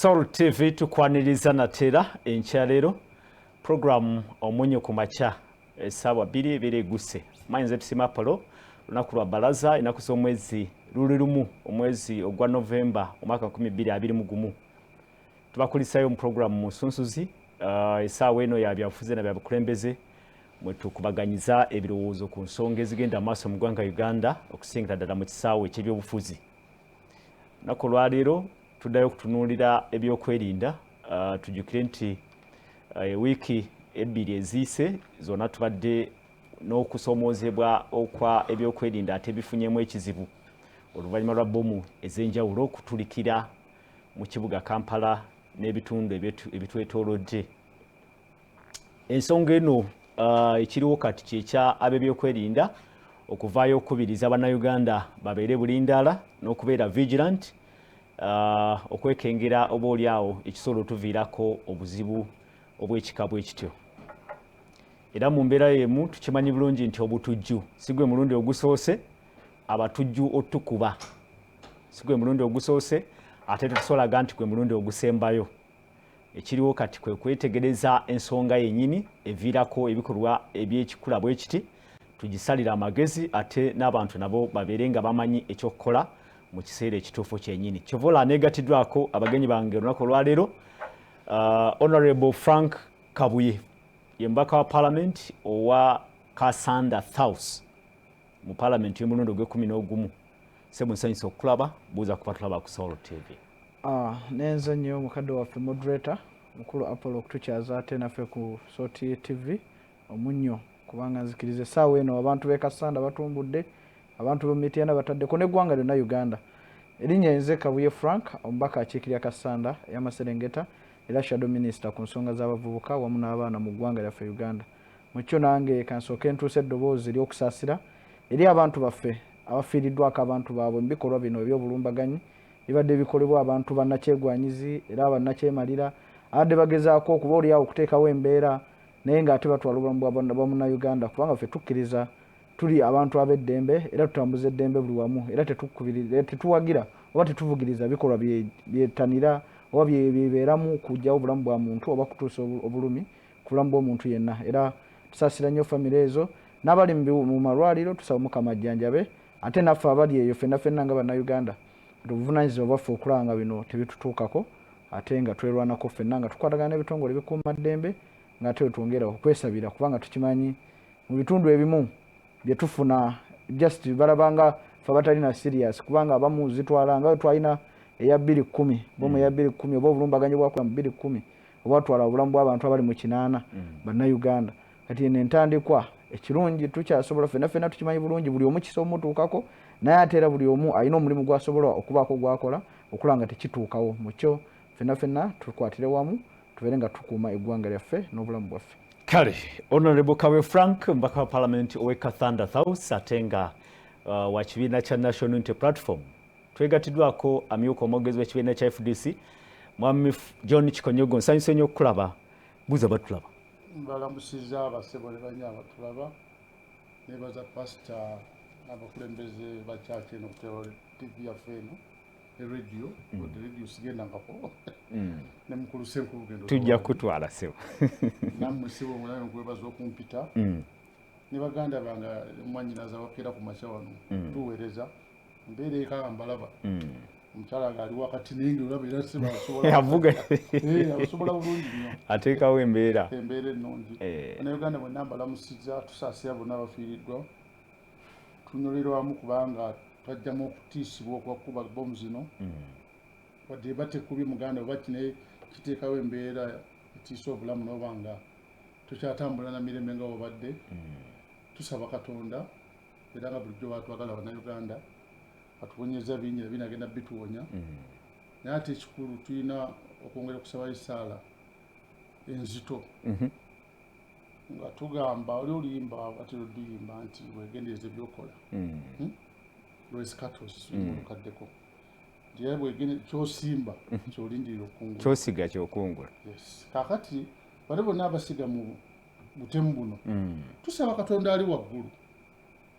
Soul TV tukwaniriza natera enkyalero program omunyo ku macha esawa 2 guse mayinze tusima polo lunaku lwa balaza inaku z'omwezi luli lumu omwezi ogwa November omwaka 2021 tubakulisayo mu program musunsuzi esawa eno ya byafuze na byabukulembeze mwetu kubaganyiza ebirowoozo ku nsonga ezigenda maaso mu ggwanga Uganda okusingira ddala mu kisaawe eky'ebyobufuzi naku lwaleero tudayo kutunulira ebyokwerinda tujukire nti wiki ebbiri eziise zona tubadde n'okusomoozebwa okwa ebyokwerinda ate bifunyemu ekizibu oluvannyuma lwa bbomu ez'enjawulo okutulikira mu kibuga Kampala n'ebitundu ebitwetoolodde. Ensonga eno ekiriwo kati kyekya ab'ebyokwerinda okuvaayo okukubiriza bannayuganda babeere bulindaala n'okubeera vigilant okwekengera oba oliawo ekisobola otuviirako obuzibu obw'ekika bw'ekityo. Era mu mbeera y'emu tukimanyi bulungi nti obutujju si gwe mulundi ogusoose abatujju otukuba si gwe mulundi ogusoose ate tutusolaga nti gwe mulundi ogusembayo. Ekiriwo kati kwe kwetegereza ensonga yennyini eviirako ebikolwa eby'ekikula bwe kiti tugisalira amagezi ate n'abantu nabo babeere nga bamanyi ekyokukola mu kiseera ekituufu kyennyini. Kyovola aneegatiddwako abagenyi bange olunaku olwaleero Honorable Frank Kabuye ye mubaka wa Parliament owa Kasanda South mu Parliament y'omulundi ogw'e11. Sebo nsanyusa okulaba buuza kuba tulaba ku Soul TV. Nenze nnyo mukadde waffe moderator mukulu Apollo okutukyaza ate naffe ku Soul TV omunnyo kubanga nzikirize essaawa eno abantu b'e Kasanda batumbudde abantu b'Omutyana bataddeko n'eggwanga lyonna Uganda. Erinnya nze Kabuye Frank omubaka akiikirira Kasanda y'Amaserengeta era shadow minister ku nsonga z'abavubuka wamu n'abaana mu ggwanga lyaffe Uganda. Mukyo nange kansooke entuuse eddoboozi ery'okusaasira eri abantu baffe abafiiriddwako abantu baabwe mu bikolwa bino eby'obulumbaganyi bibadde bikolebwa abantu bannakyegwanyizi era bannakyemalira abadde bagezaako okuba oliawo okuteekawo embeera naye ng'ate batwala obulamu bwa munnayuganda kubanga ffe tukkiriza tuli abantu ab'eddembe era tutambuza eddembe buli wamu era tetuwagira oba tetuvugiriza bikolwa byetanira oba bibeeramu kujjawo obulamu bwa muntu oba kutuusa obulumi ku bulamu bw'omuntu yenna. Era tusaasira nnyo famire ezo n'abali mu malwaliro tusaba Mukama ajjanjabe ate naffe abali eyo ffenna nga bannayuganda tubuvunaanyizibwa bwaffe okulanga bino tebitutuukako ate nga twerwanako ffenna nga tukwatagana n'ebitongole bikuuma ddembe ng'ate twongera okwesabira kubanga tukimanyi mu bitundu ebimu bye tufuna just balabanga ffe batalina serious kubanga abamu zitwala nga twalina eya 2010 bomu ya 2010 oba obulumbaganyi bwakola mu 2010 oba twala obulamu bw'abantu abali mu 8 bannayuganda kati n'entandikwa ekirungi tukyasobola ffenna tukimanyi bulungi buli omu kisomutuukako naye ate era buli omu alina omulimu gwasobola okubaako gwakola okulanga tekituukawo mukyo ffenna tukwatire wamu tubeere nga tukuuma eggwanga lyaffe n'obulamu bwaffe. Kale Honorable Kabuye Frank mbaka wa Parliament owe Kasanda South ate nga wa kibiina kya National Unity Platform twegatiddwako amyuka omwogezi w'ekibiina kya FDC Mwami John Kikonyogo nsanyuse nnyo okukulaba buuza batulaba. Mbalamusiza abasebo ne banya abatulaba nebaza pasita abakulembeze ba church eno ku TV yaffe eno radio radio sigenda ngako ne mukulu senkulu gendo tujja kutwala sebo namwe sebo mulayo kwebaza okumpita ne baganda banga mwanyinaza wakera ku machawano tuweereza mbere kanga mbalaba omukyala nga ali wakati ningi olaba era sebo asobola avuga asobola bulungi nnyo ateekawo embeera ennungi Bannayuganda bonna mbalamusiza tusaasira bonna abafiiriddwa tunyolerawamu kubanga twajjamu okutiisibwa okwakuba bbomu zino wadde batekubye muganda oba kine kiteekawo embeera etiisa obulamu n'oba nga tukyatambula na mirembe nga wabadde tusaba Katonda era nga bulijjo batwagala Bannayuganda atubonyeza bingi binagenda bituwonya naye ate ekikulu tulina okwongera okusaba esaala enzito nga tugamba oli oluyimba ate luyimba nti wegendereze byokola lwesikatos olukaddeko ndiye bwegende kyosimba kyolindirira okungula kyosiga kyokungula. Yes. Kakati bale bonna abasiga mu butemu buno tusaba Katonda ali waggulu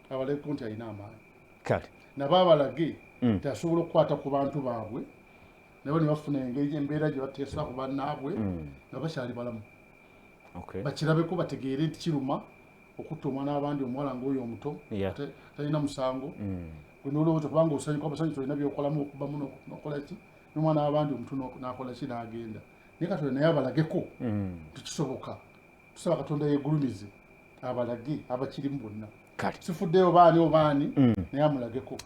abaleko nti alina amaanyi kale nabo abalage tasobola okukwata ku bantu baabwe nabo ne bafuna engeri embeera gye bateesobola kuba naabwe nga bakyali balamu bakirabeko bategeere nti kiruma okutta omwana w'abandi omuwala ng'oyo omuto talina musango gwe n'olowooza kubanga osanyuka basanyuka olina byokolamu okubamu nokola ki n'omwana w'abandi omuto n'akola ki n'agenda naye Katonda naye abalageko tekisoboka tusaba Katonda yeegulumize abalage abakirimu bonna sifuddeyo baani naye amulageko.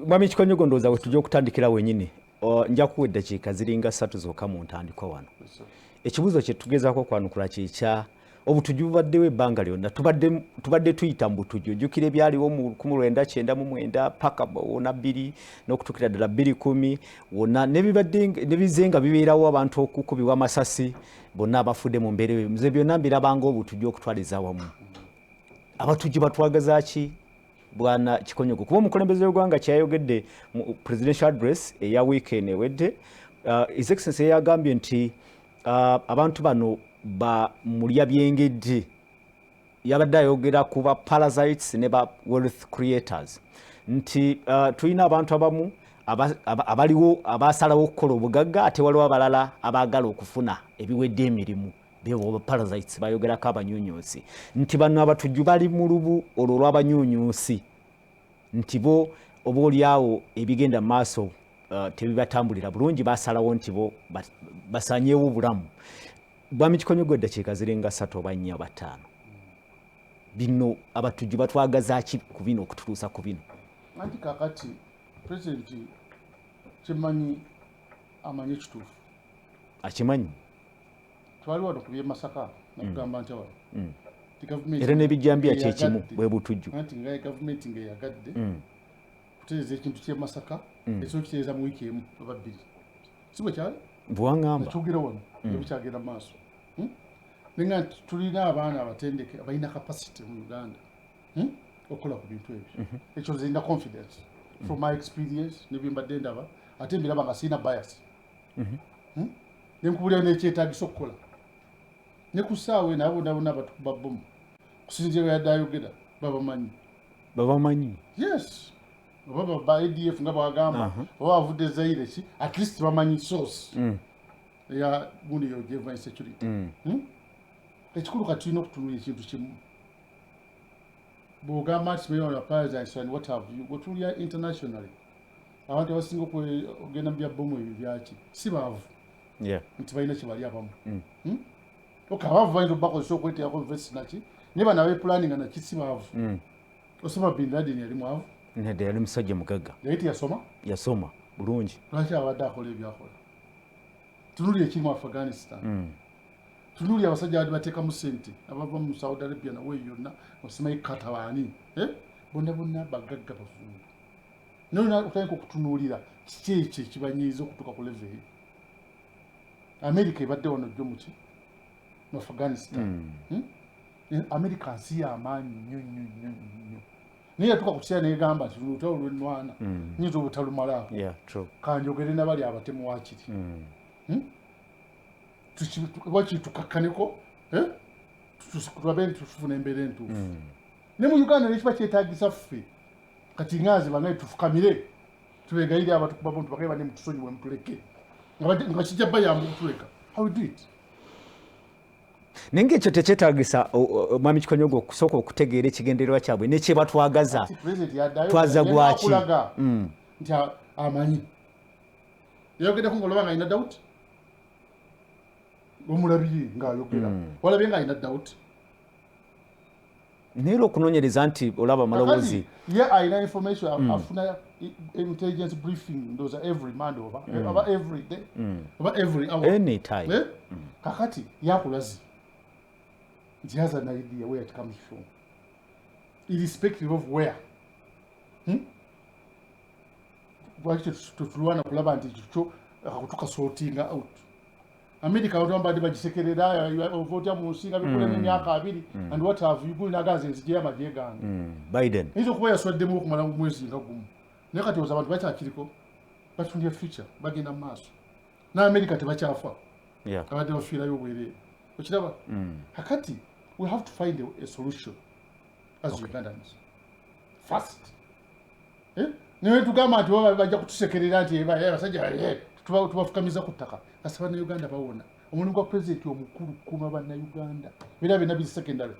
Mwami Kikonyogo ndowooza we tujja okutandikira wenyini nja kuwa eddakiika ziringa 3 zokka mu ntandikwa wano. Ekibuuzo kye tugezaako okwanukula kikya obutujju bubaddewo ebbanga lyonna tubadde tuyita mu butujju ojjukira ebyaliwo mu 1999 paka wona 2 n'okutuukira ddala 2010 wonna ne bize nga bibeerawo abantu okukubibwa amasasi bonna abafudde mu mbeera eyo nze byonna mbirabanga obutujju okutwaliza awamu. Abatujju batwagaza ki Bwana Kikonyogo kuba omukulembeze w'eggwanga kyayogedde mu presidential address eya weekend ewedde His Excellency yagambye nti abantu bano ba mulya byengedde yabadde ayogera ku ba parasites ne ba wealth creators nti tulina abantu abamu abaliwo abasalawo okukola obugagga ate waliwo abalala abaagala okufuna ebiwedde emirimu bewo parasites bayogerako abanyunyuusi nti bano abatujju bali mu lubu olwo lw'abanyunyuusi nti bo oba oliawo ebigenda mu maaso tebibatambulira bulungi basalawo nti bo basanyeewo obulamu. Bwami Kikonyogo eddakiika zirenga 3 oba 4 oba 5 bino abatujju batwagaza ki ku bino okututuusa ku bino? Anti kakati pulezidenti kimanyi amanyi ekituufu akimanyi twali wano ku by'Masaka nakugamba nti wano era n'ebijjambiya kyekimu bwe butujju anti nga gavumenti ng'eyagadde kutereeza ekintu ky'e Masaka ekisobola kitereeza mu wiiki emu oba 2 si bwe kyali bwangamba nakyogera wano ebikyagenda mu maaso nenga tulina abaana abatendeke abalina capacity mu Uganda okukola ku bintu ebyo ekyo zirina confidence from my experience nebyembadde ndaba ate mbiraba nga sirina bias nenkubulira nekyetaagisa okukola ne ku ssaawa eno abo bonna batukuba bbomu kusinziira bwe yadde ayogera babamanyi yes oba ba ADF nga bwagamba oba bavudde Zaire ki at least bamanyi source ya gundi yojeva insecurity ekikulu kati tulina okutunula ekintu kimu bw'ogamba nti simanyi wano parasites and what have you bwetulya internationally abantu abasinga okugenda mu bya bbomu ebyo byaki si baavu nti balina kyebali abamu abaavu bayinza okubakozesa okweteerako vesi naki naye bano abepulaninga naki si baavu Osama bin Laden yali mwavu nedda yali musajja mugagga naye yasoma bulungi lwaki abadde akola ebyakola tunuli ekiri mu Afghanistan tunuli abasajja abadde bateekamu ssente abava mu Saudi Arabia nawe yonna osimayi katabaani bonna bagagga bafumbo naye otandika okutunuulira kiki ekyo ekibanyiiza okutuuka ku level America ebadde wano jjo muki mu Afghanistan America nsi y'amaanyi nnyo naye yatuuka ku kiseera negamba nti lutalo lw'ennwana nyinza obutalumalaako kanjogere nabali abatemu waakiri wakiri tukakkaneko tulabe nti tufuna embeera entuufu ne mu Uganda nekiba kyetaagisa ffe kati ngaazi bangaye tufukamire tubegayire abatukuba bontu bakaye bane mutusonyiwe mutuleke nga kijja bayamba okutuleka how we do it. Nenge ekyo tekyetaagisa Mwami Kikonyogo okusooka okutegeera ekigendererwa kyabwe nekye batwagaza twaza gwaki nti amanyi yayogeddeko ng'olaba nga alina doubt omulabire ng'ayogera walabye nga alina doubt naye okunoonyereza nti olaba amaloboozi ye alina information afuna intelligence briefing ndowooza every monday oba every day oba every hour anytime kakati yakulazi nti has an idea where it comes from irrespective of where lwaki tetulwana kulaba nti kikyo tukasortinga out America abantu bambadde bagisekerera otya mu nsi nga bikulemu emyaka 2 and what have you gulina agazi nzije amagye gange Biden nizo kuba yaswaddemu okumala mu mwezi nga gumu naye kati oza abantu bakyakiriko batundya future bagenda mu maaso na America tebakyafa abadde bafiirayo obwereere okiraba kakati we have to find a solution as Ugandans first Niwe tugamba nti bajja kutusekerera nti abasajja tubafukamiza ku ttaka kasaba ne Uganda bawona omulimu gwa president omukulu kuma bannayuganda era bena bi secondary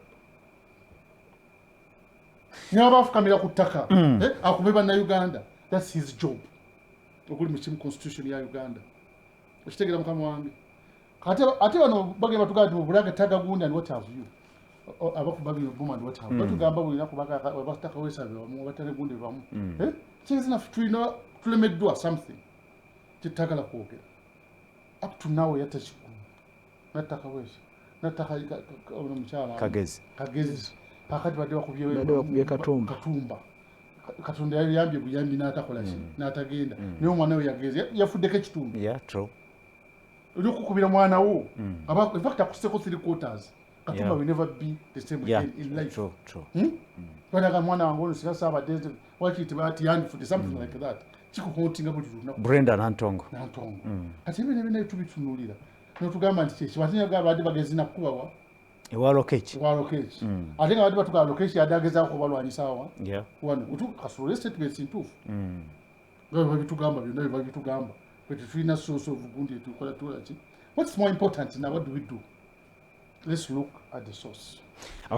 n'abafukamira ku ttaka akube bannayuganda that's his job okuli mu kimu constitution ya Uganda okitegera mukama wange ate bano bagenda tugaa nti mubulaga taga gundi and what have you abakubabi boma and what have you batugamba bulina kubaga abataka wesabe bamu batale gundi bamu kizina tulina tulemeddwa something kitagala kwogera up to now yatachikulu nataka wese nataka ono mchala Kagezi akati badde bakubye Katumba Katonda yambye buyambi n'atakola ki n'atagenda niyo mwana we yageze yafuddeko ekitundu true olukukubira mwana wo aba in fact akuseko 3 quarters Katumba will never be the same again in life true Bwana mwana wangu ono sika saba days wakiti bati yani for something like that chikukontinga buli lunaku Brenda Nantongo ati bene tubitunulira notugamba nti kiki batinya gabadde bagezi nakubawa Walokechi ate nga badde batuga lokechi adageza ko balwanyisawa wano kasule statements intufu ngabo bitugamba byonna babitugamba kwetu tulina source of gundi tukola tulaki what's more important now what do we do let's look at the source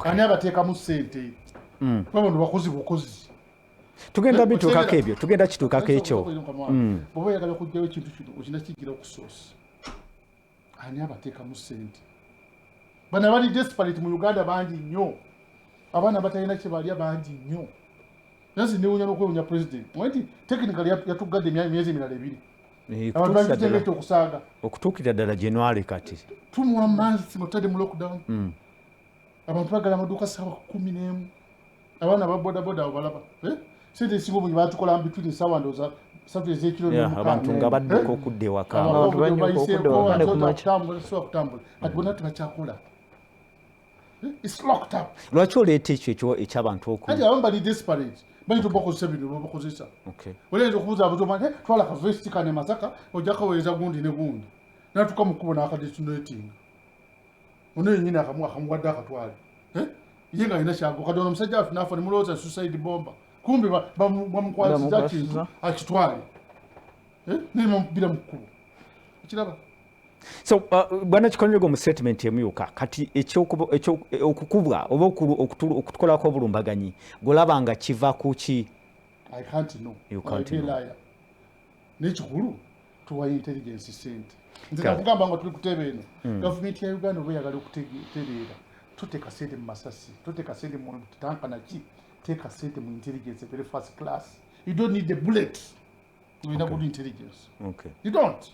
ani abateeka mu sente kwabo bakozi tugenda bituukako ebyo tugenda kituukako ekyo bwoba oyagala kujjayo ekintu kino okina kigira ku source ani abateeka mu sente bana bali desperate mu Uganda bangi nnyo abaana batalina kye balya bangi nnyo nasi niwunya n'okwewunya president mwenti technically yatugadde emyezi emirala 2 abantu bagitengete okusaaga okutuukira ddala January kati tumuwa months mutadde mu lockdown abantu bagala amaduuka ssaawa 11 abaana ba bodaboda balaba sente esinga obungi batukola between ssaawa ndooza satu ezekiro abantu nga badduka okudda ewaka abantu kutambula ati bonna tebakyakola it's locked up lwaki oleeta ekyo eky'abantu kati abamu bali desperate bayita obakozesa bino babakozesa oleza okubuuza abuzomanti twala kavesti kane Masaka ojja kaweereza gundi ne gundi natuka mu kkubo n'akadestination ono yennyini akamuwadde akatwale ye nga alina kyago kati ono omusajja afe n'afa ne mulowooza suicide bomba kumbi bamukwasiza kintu akitwale nemamubira mu kkubo ekiraba so bwana Kikonyogo mu statement emyuka kati okukubwa oba okutukolako obulumbaganyi golabanga kiva kuki I can't know nekikulu tuwa intelligence sente nze nakugamba nga tuli kutebe eno gavumenti ya Uganda oba eyagala okutereera tuteeka sente mu masasi tuteeka sente mu tanka naki teeka sente mu intelligence very first class you don't need the bullet olina good intelligence you don't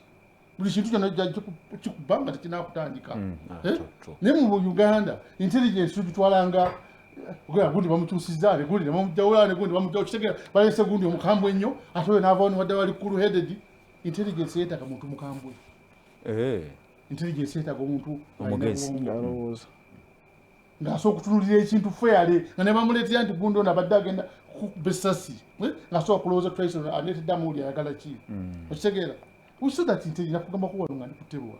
buli kintu kyonna kikubanga tekinakutandika naye mu Uganda intelligence tugitwalanga gundi bamukyusizaale gundi nemamujjawulane gundi bamujjawo kitegeera balese gundi omukambwe ennyo ate oyo n'avawo wadde wali cool headed intelligence yeetaaga muntu mukambwe intelligence yeetaaga omuntu omugezi alowooza ng'asobola okutunulira ekintu fairly nga ne bamuleetera nti gundi ono abadde agenda kukuba essasi ng'asobola kulowooza trace aleeteddamu oli ayagala ki okitegeera we saw that intelligence kugamba ko wano nga ndikutebwa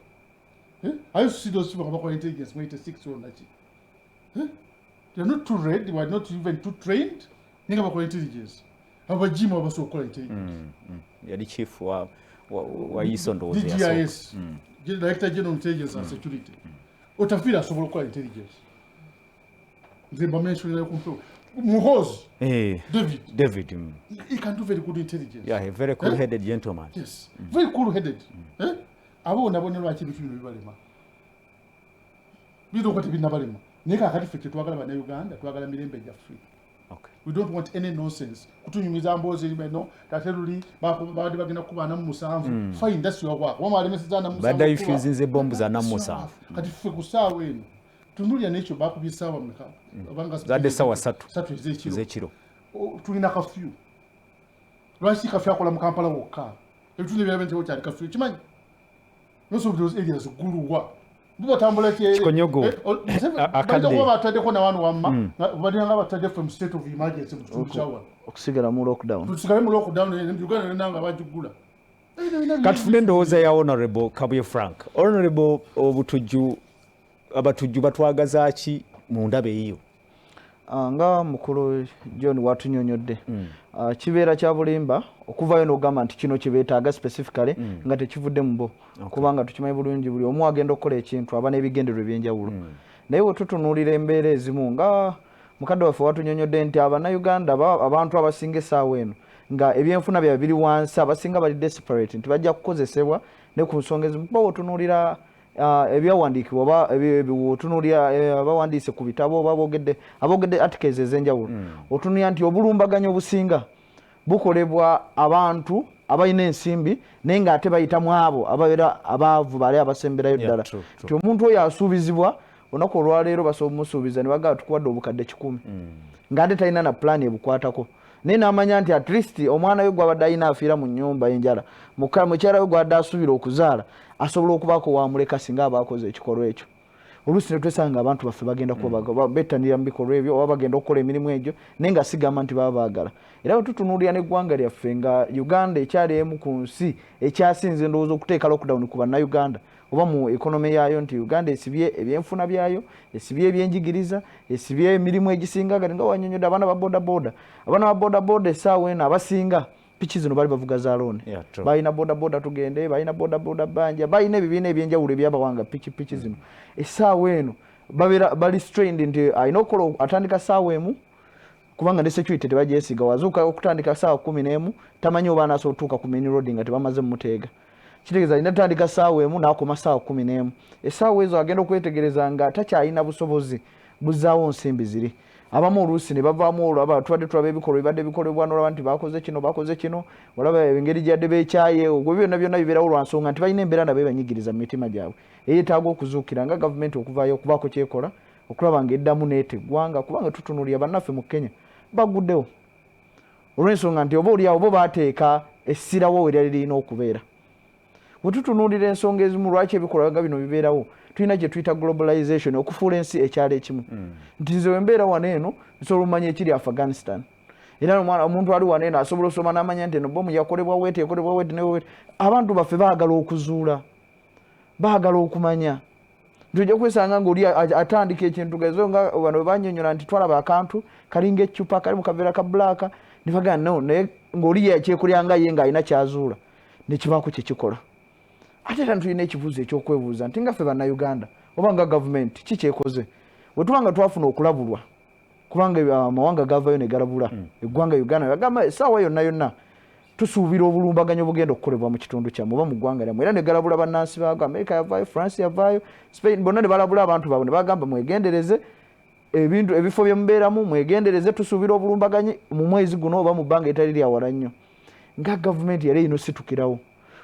I used to see those people about intelligence when 86 or nachi they're not too ready, they were not even too trained ninga bakola intelligence abajimu abasokola intelligence yali chief wa iso ndoze DGIS Director General Intelligence and Security otafira asobola okukola intelligence nze bamenshonera kumpe Muhozi David he can do very good intelligence a very cool headed gentleman yes very cool headed abo nabone lwaki bitu bino bibalema bido kwati binabalema nika akati fete twagala bana Uganda twagala mirembe ja free we don't want any nonsense kutunyumiza mbozi bino tateruli badi bagenda kubana mu musanvu fine that's your work wama alemesizana musanvu bada ifizinze bombu za na musanvu kati fe kusawa eno tundulia necho bakubisawa meka abanga zade sawa 3 ezekiro tulina kafyu lwaki kafyu akola mu Kampala wokka ebitune byabente wo cyali kafyu kimanyi most of those areas guluwa biba tambula ki Kikonyogo akadde ko batade ko na wanu wamma badinga batade from state of emergency mutuchawa okusigala mu lockdown tusigale mu lockdown ne Uganda nanga bajugula katufune ndowooza ya Honorable Kabuye Frank Honorable obutujju abatujju batwagaza ki mu ndabe eyo nga mukulu John watunyonyodde kibeera kya bulimba okuvayo n'ogamba nti kino kibeetaaga specifically nga tekivudde mu bo kubanga tukimanyi bulungi buli omu agenda okukola ekintu aba n'ebigendererwa eby'enjawulo naye bwe tutunuulira embeera ezimu nga mukadde waffe watunyonyodde nti abannayuganda abantu abasinga essaawa eno nga ebyenfuna byabwe biri wansi abasinga bali desperate nti bajja kukozesebwa ne ku nsonga ezimu kuba otunuulira ebyawandiikibwa oba otunuulira abawandiise ku bitabo oba aboogedde articles ez'enjawulo otunuulira nti obulumbaganyo obusinga bukolebwa abantu abalina ensimbi naye ng'ate bayitamu abo ababeera abaavu bali abasemberayo ddala nti omuntu oyo asuubizibwa olunaku olwaleero basobola omusuubiza ne bagamba tukuwadde obukadde 1,000 ng'ate talina na pulaani ebukwatako naye n'amanya nti at least omwana we gwabadde alina afiira mu nnyumba enjala mukyala we gwadde asuubira okuzaala asobola okubaako wamuleka singa abaakoze ekikolwa ekyo oluusi ne twesanga abantu baffe bagenda kuba bettanira mu bikolwa ebyo oba bagenda okukola emirimu egyo naye nga sigamba nti baba baagala era bwe tutunuulira n'eggwanga lyaffe nga Uganda ekyali emu ku nsi ekyasinze endowooza okuteeka lockdown ku bannayuganda oba mu ekonome yaayo nti Uganda esibye ebyenfuna byayo esibye ebyenjigiriza esibye emirimu egisinga nga wanyonyodde abaana ba bodaboda essaawa eno abasinga piki zino bali bavuga za looni balina bodaboda tugende balina bodaboda banja balina ebibiina ebyenjawulo ebyabawanga piki zino essaawa eno bali strained nti alina okukola atandika ssaawa emu kubanga ne security tebagyesiga wazuuka okutandika ssaawa 11 tamanyi oba anaasobola otuuka ku main road nga tebamaze mumuteega kitegeeza alina tandika ssaawa emu n'akoma ssaawa 11 essaawa ezo agenda okwetegereza nga takyalina busobozi buzzaawo nsimbi ziri abamu oluusi ne bavaamu olwaba tubadde tulaba ebikolwa bibadde bikolebwa n'olaba nti bakoze kino olaba engeri gyadde beekyaye ogwo byonna bibeerawo lwa nsonga nti balina embeera nabo banyigiriza mu mitima gyabwe eyeetaaga okuzuukira nga gavumenti okuvaayo okubaako kyekola okulaba nga eddamu n'eteggwanga kubanga tutunuulira bannaffe mu Kenya baguddewo olw'ensonga nti oba oliawo bo baateeka essirawo we lyali lirina okubeera bwe tutunuulira ensonga ezimu lwaki ebikolwa nga bino bibeerawo tulina gye tuyita globalization okufuula ensi ekyalo ekimu nti nze wembeera wano eno nsobola omanya ekiri Afghanistan era omuntu ali wano eno asobola osoma n'amanya nti eno bomu yakolebwa wete abantu baffe baagala okuzuula baagala okumanya tujja kwesanga ng'oli atandika ekintu gezo nga bano banyonyola nti twalaba akantu kalinga eccupa kali mu kaveera ka bbulaaka ne bagamba no naye ng'oli yakyekolyanga ye ng'alina kyazuula ne kibaako kye kikola ate era tulina ekibuuzo ekyokwebuuza nti nga ffe bannayuganda oba nga gavumenti kikyekoze bwe tuba nga twafuna okulabulwa kubanga amawanga gavayo ne galabula eggwanga Uganda bagamba essaawa yonna tusuubira obulumbaganyo bugenda okukolebwa mu kitundu kyammwe oba mu ggwanga lyammwe era ne galabula bannansi baago America yavaayo France yavaayo Spain bonna ne balabula abantu baabwe ne bagamba mwegendereze ebifo bye mubeeramu mwegendereze tusuubira obulumbaganyi mu mwezi guno oba mu bbanga etali lyawala nnyo nga gavumenti yali ino situkirawo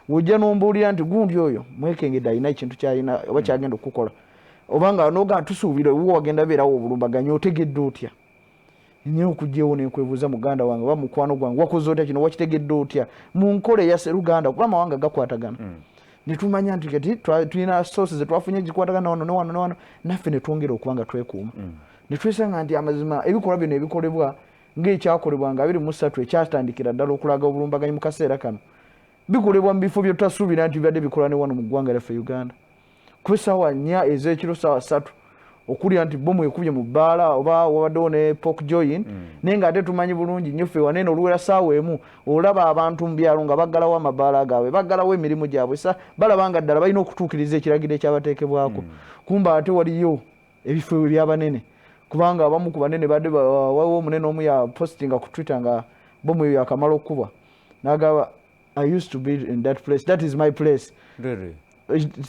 wojja n'ombuulira nti gundi oyo mwekengedde alina ekintu kyalina oba kyagenda okukola obanga noga tusuubira wo wagenda beerawo obulumbaganyi otegedde otya nnyo okugyewo nenkwebuuza muganda wange oba mukwano gwange wakoze otya kino wakitegedde otya mu nkola eya Seruganda kuba amawanga gakwatagana ne tumanya nti kati tulina sources zetwafunye gikwatagana wano naffe ne twongera okuba nga twekuuma ne twesanga nti amazima ebikolwa bino ebikolebwa ng'ekyakolebwa nga 23 ekyatandikira ddala okulaga obulumbaganyi mu kaseera kano bikolebwa mu bifo bye tutasuubira nti bibadde bikola ne wano mu ggwanga lyaffe Uganda ku ssaawa 4 ez'ekiro ssaawa 3 okulya nti bomu ekubye mu bbaala oba wabaddewo ne pork join naye ng'ate tumanyi bulungi nnyo ffe waneeno oluwera ssaawa emu olaba abantu mu byalo nga baggalawo amabbaala gaabwe baggalawo emirimu gyabwe balaba nga ddala balina okutuukiriza ekiragiro ekyabateekebwako kumba ate waliyo ebifo ebyabanene kubanga abamu ku banene badde waliwo omunene omu yapostinga ku Twitter nga bomu eyo yakamala okkuba n'agamba I used to be in that place. That is my place. Really?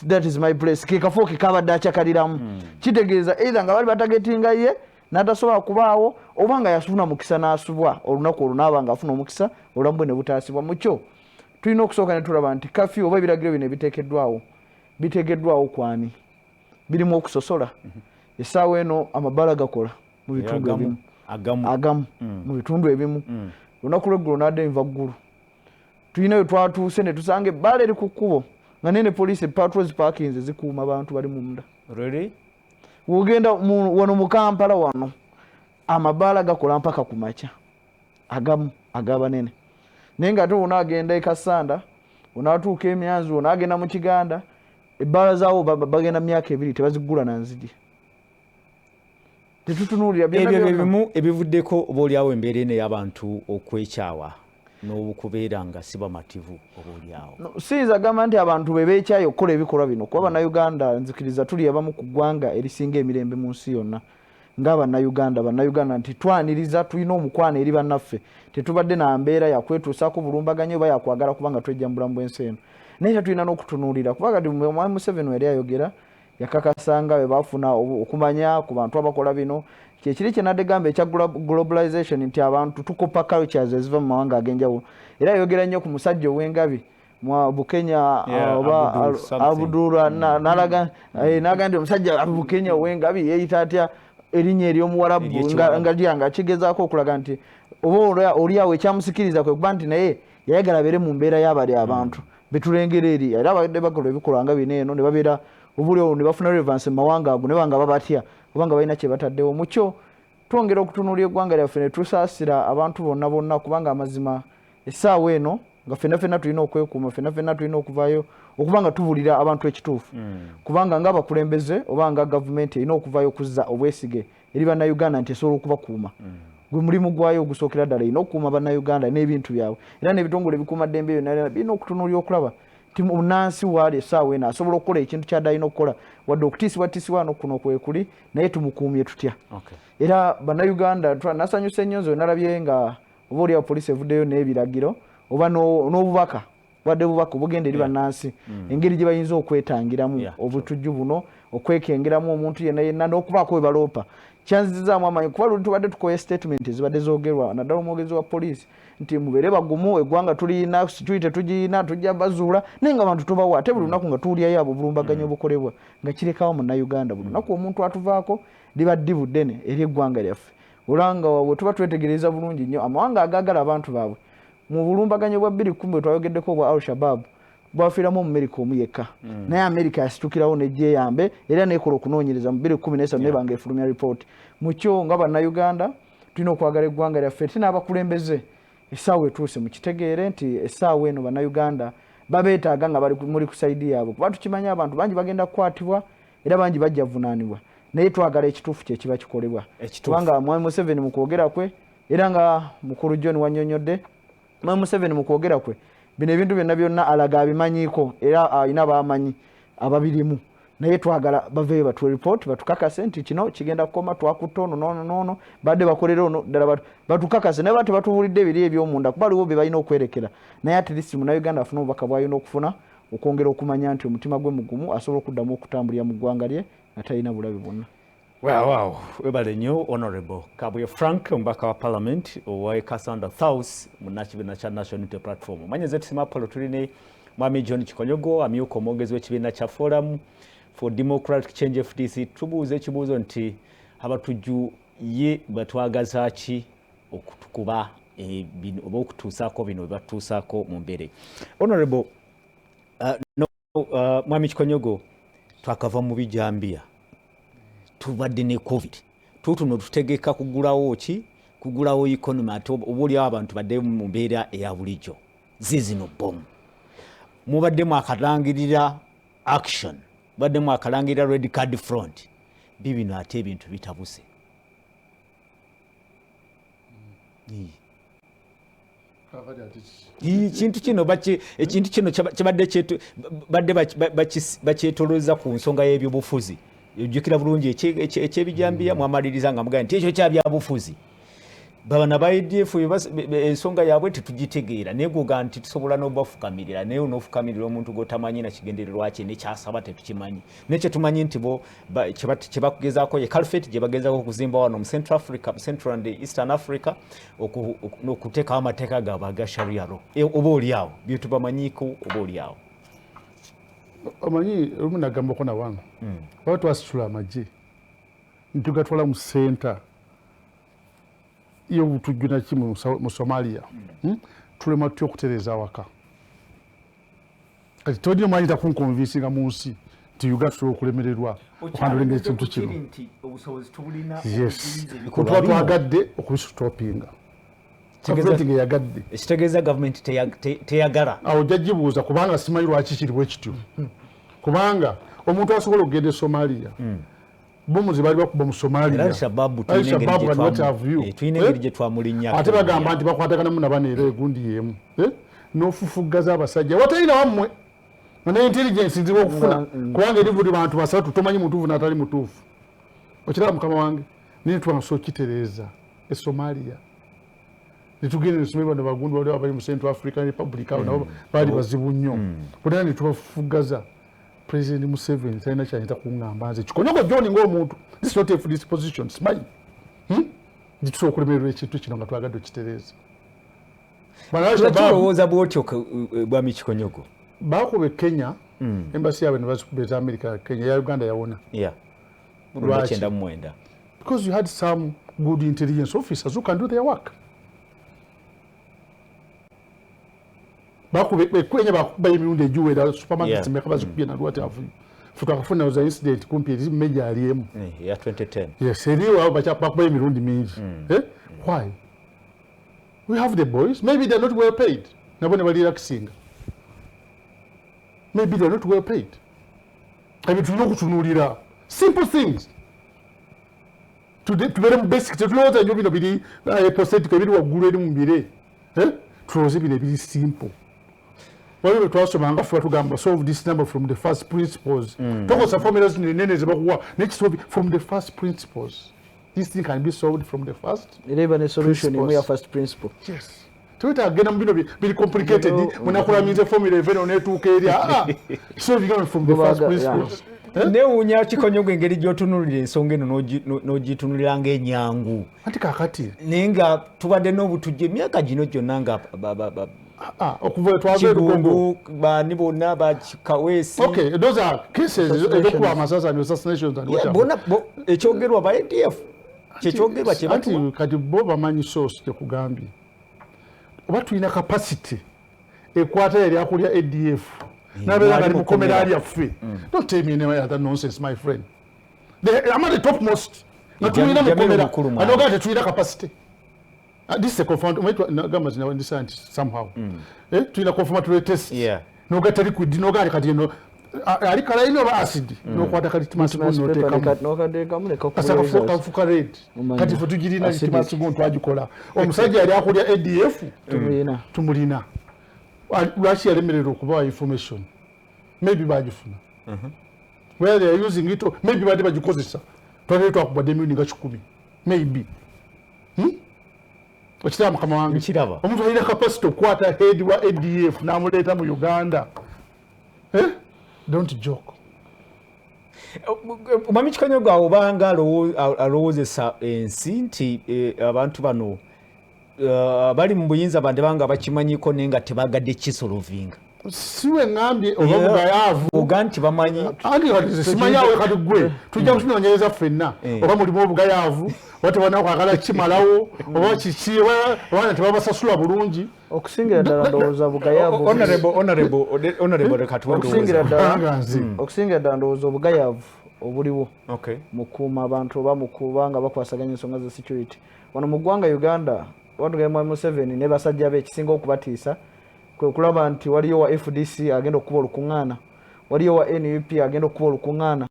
That is my place. Kekafo kekabadde akyakaliramu. Kitegeeza either nga bali batagetinga ye n'atasobola kubaawo oba nga yasuna mukisa n'asubwa olunaku olunaaba nga afuna omukisa olamu bwe ne butaasibwa mu kyo tulina okusooka ne tulaba nti kafyu oba ebiragiro bino biteekeddwawo kwani birimu okusosola essaawa eno amabbaala gakola mu bitundu ebimu agamu mu bitundu ebimu olunaku lw'eggulo n'adde enva ggulu tulina we twatuuse ne tusanga ebbaala eri ku kkubo nga nene poliisi patrols parkings zikuuma abantu bali munda wogenda wano mu Kampala wano amabbaala gakola mpaka ku makya agamu ag'abanene naye nga ate onaagenda e Kasanda onaatuuka emyanzi onaagenda mu Kiganda ebbaala zaawo bagenda myaka 2 tebazigula na nzigi tetutunulira ebyo bimu ebivuddeko obaoliawo embeera eno y'abantu okwekyawa n'obukubeera nga si bamativu obaoliawo. Siyinza gamba nti abantu bebeekyayo okukola ebikolwa bino kuba bannayuganda nzikiriza tuli abamu ku ggwanga erisinga emirembe mu nsi yonna ng'abannayuganda nti twaniriza tulina omukwano eri bannaffe tetubadde na mbeera yakwetuusaako bulumbaganya oba yakwagala kubanga twejja mu bulamu bw'ensi eno naye tulina n'okutunuulira kuba kati Mwami Museveni yali ayogera yakakasanga bwe bafuna okumanya ku bantu abakola bino kyekiri kye nadde gamba ekya globalization nti abantu tukopa cultures eziva mu mawanga ag'enjawulo era ayogera nnyo ku musajja ow'engabi Bukenya oba Abdullah n'alaga nti omusajja Bukenya ow'engabi yeeyita atya erinnya ery'omuwarabu nga kigezaako okulaga nti oba oliawo ekyamusikiriza kwe kuba nti naye yayagala abeere mu mbeera y'abali abantu betulengera eri era abadde bakola ebikolwa nga bino eno ne babeera obulio ne bafuna relevance mu mawanga ago ne banga babatya kubanga balina kye bataddewo mukyo twongera okutunuulira eggwanga lyaffe ne tusaasira abantu bonna kubanga amazima essaawa eno nga ffenna tulina okwekuuma ffenna tulina okuvaayo okuba nga tubulira abantu ekituufu kubanga ng'abakulembeze oba nga gavumenti erina okuvaayo okuzza obwesige eri bannayuganda nti esobola okubakuuma gwe mulimu gwayo ogusookera ddala erina okukuuma bannayuganda n'ebintu byabwe era n'ebitongole ebikuuma ddembe byonna birina okutunuulira okulaba nti munansi waali essaawa eno asobola okukola ekintu kyadde alina okukola wadde okutiisibwatiisibwa no kuno kwekuli naye tumukuumye tutya era bannayuganda nasanyusa ennyo nze nalabye nga oba oliawo poliisi evuddeyo n'ebiragiro oba n'obubaka wadde bubaka obugenda eri bannansi engeri gye bayinza okwetangiramu obutujju buno okwekengeramu omuntu yenna n'okubaako we baloopa kyanzizaamu amanyi kuba luli tubadde tukoye statement ezibadde zoogerwa naddala omwogezi wa poliisi nti mubeere bagumu eggwanga tulina situite tugirina tujja bazuula naye nga abantu tubawa ate buli lunaku nga tuwulirayo abo obulumbaganya obukolebwa nga kirekawo munnayuganda buli lunaku omuntu atuvaako liba ddibu ddene eri eggwanga lyaffe olanga bwe tuba twetegereza bulungi nnyo amawanga agaagala abantu baabwe mu bulumbaganyo bwa 2010 bwe twayogeddeko obwa Al-Shabaab bwafiiramu Omumerika omu yekka naye Amerika yasitukirawo nejjeeyambe era neekola okunoonyereza mu 2013 nebanga efulumya ripooti mukyo nga bannayuganda tulina okwagala eggwanga lyaffe tinaabakulembeze essaawa etuuse mukitegeere nti essaawa eno bannayuganda babeetaaga nga bali muri ku saidi yaabwe kuba tukimanyi abantu bangi bagenda kukwatibwa era bangi bajja vunaanibwa naye twagala ekituufu kye kiba kikolebwa kubanga Mwami Museveni mu kwogera kwe era nga mukulu John wannyonnyodde Mwami Museveni mu kwogera kwe bino ebintu byonna alaga abimanyiiko era alina baamanyi ababirimu naye twagala baveeyo batu report batukakase nti kino kigenda kukoma twakutta ono noono badde bakolera ono ddala batukakase naye bati batubuulidde ebiri eby'omunda kuba aliwo bye balina okwerekera naye ate lisi munnayuganda afuna obubaka bw'alina okufuna okwongera okumanya nti omutima gwe mugumu asobola okuddamu okutambulira mu ggwanga lye nga talina bulabe bwonna. Wow, webale nnyo Honorable Kabuye Frank omubaka wa Parliament owa Kasanda South mu kibiina kya National Unity Platform. Manye ze tusima Apollo tuline Mwami John Kikonyogo amyuka omwogezi w'ekibiina kya Forum for Democratic Change FDC tubuuze ekibuuzo nti abatujju ye batwagaza ki okutukuba oba okutuusaako bino bye batuusaako mu mbeere. Honorable Mwami Kikonyogo twakava mu bijambiya tubadde ne COVID tutuno tutegeka kugulawo economy ate obuli abantu badde mu mbeera eya bulijjo zizino bomu mubadde mwakalangirira action badde mwakalangirira red card front bibino ate ebintu bitabuse ekintu kino badde bakyetolooza ku nsonga y'ebyobufuzi ojjukira bulungi ekyebijambiya mwamaliriza nga mugaa nti ekyo kyabyabufuzi babana ba ADF ensonga yaabwe tetugitegeera naye gwoga nti tusobola n'obafukamirira naye onoofukamirira omuntu gwotamanyi na kigendererwa kye nekyasaba tetukimanyi nekye tumanyi nti bo kye bakugezaako ye calfet gye bagezaako okuzimba wano mu Central Africa, Central and Eastern Africa okuteekawo amateeka gaabwe aga sharia law oba oliawo byetubamanyiiko oba oliawo omanyi olumu nagambako nawange oba twasitula amagye nitugatwala mu senta y'obutujju naki mu Somalia tulema tutya okutereeza awaka kati tolina omanyi takunkonvinsinga mu nsi nti Uganda tusobola okulemererwa okwandulenga ekintu kino kutuba twagadde okubisitopinga ekitegeeza gavumenti teyagala awo ojja gibuuza kubanga simanyi lwaki kiri bwe kityo kubanga omuntu asobola okugenda e Somalia bomu zibali bakuba mu Somalia Al-Shabaab tuyina engeri gye twamulinnyako ate bagamba nti bakwatagana mu nabana era egundi yemu n'ofufugaza abasajja watalina wammwe ne intelligence nzibu okufuna kubanga eri buli bantu basatu tomanyi mutuufu n'atali mutuufu okiraba mukama wange naye twanso kitereeza e Somalia netugenda nesomera bano bagundi waliwo abali mu Central African Republic awo nabo baali bazibu nnyo kutera ne tubafugaza President Museveni talina kyayinza kuŋŋamba nze kikonyogo John ng'omuntu this is not a disposition simanyi gitusobola okulemererwa ekintu kino nga twagadde okitereeza tulowooza bwotyo bwami kikonyogo bakuba Kenya embassy yaabwe ne bazikuba eza America Kenya ya Uganda yawona lwaki because you had some good intelligence officers who can do their work bakuba Kenya bakuba emirundi egiwera supermarkets meka bazikubye nalwati avuyo futakafuna za incident kumpi eri meja aliemu ya 2010 yes eriwa bakuba emirundi mingi why we have the boys maybe they're not well paid nabone bali relaxing maybe they're not well paid tulina okutunulira simple things tubere mu basic tetulowooza nnyo bino biri eposetic ebiri waggulu eri mu mbire tulowooze bino ebiri simple waliwo twasomanga ffe batugamba solve this number from the first principles tokosa formulas nene zebakuwa nekisolve from the first principles this thing can be solved from the first ereba ne solution imwe ya first principle yes twetagenda mu bino biri complicated munakulamize formula eveno netuuka eri solving from the first principles newuunya kikonyogo engeri gy'otunulira ensonga eno n'ogitunulira ng'enyangu anti kakati naye nga tubadde n'obutujja emyaka gino gyonna nga okuva Kigungu bani bonna bakikaweesi those are cases ezokuba amasasa and assassinations and bona ekyogerwa ba ADF kyekyogerwa anti kati bo bamanyi source tekugambye oba tulina capacity ekwata yali akulya ADF nabeera nga limukomera ali affe don't tell me any other nonsense my friend I'm at the topmost nga tulina mukomera anoga tetulina capacity this is a confirmatory somehow tulina confirmatory test noga liquid noga kati no ali kala ino ba acid nokwata kati timasimu noteeka red kati fo tugirina timasimu twagikola omusajja yali akulya ADF tumulina lwaki yalemererwa okubawa information maybe bagifuna where they are using it maybe badde bagikozesa twalire twakubadde emirioni nga 10 maybe okiraba mukama wange omuntu alina capacity okukwata head wa ADF n'amuleeta mu Uganda don't joke Mwami Kikonyogo obanga alowoozesa ensi nti abantu bano bali mu buyinza bande banga bakimanyiko nenga tebagadde kisolovinga siwe ngambye oba bugayavu uganti bamanyi andi simanyawe kati gwe tujja kutunonyereza ffenna oba mulimu obugayavu wate wana kwagala kimalawo oba kikiwe wana tebabasasula bulungi okusingira ddala ndowooza bugayavu honorable katwando okusingira ddala ndowooza obugayavu obuliwo mukuuma abantu oba mukubanga bakwasaganya ensonga za security wano mu ggwanga Uganda watugamba Museveni ne basajja be ekisinga okubatiisa kwe kulaba nti waliyo wa FDC agenda okuba olukuŋŋaana waliyo wa NUP agenda okuba olukuŋŋaana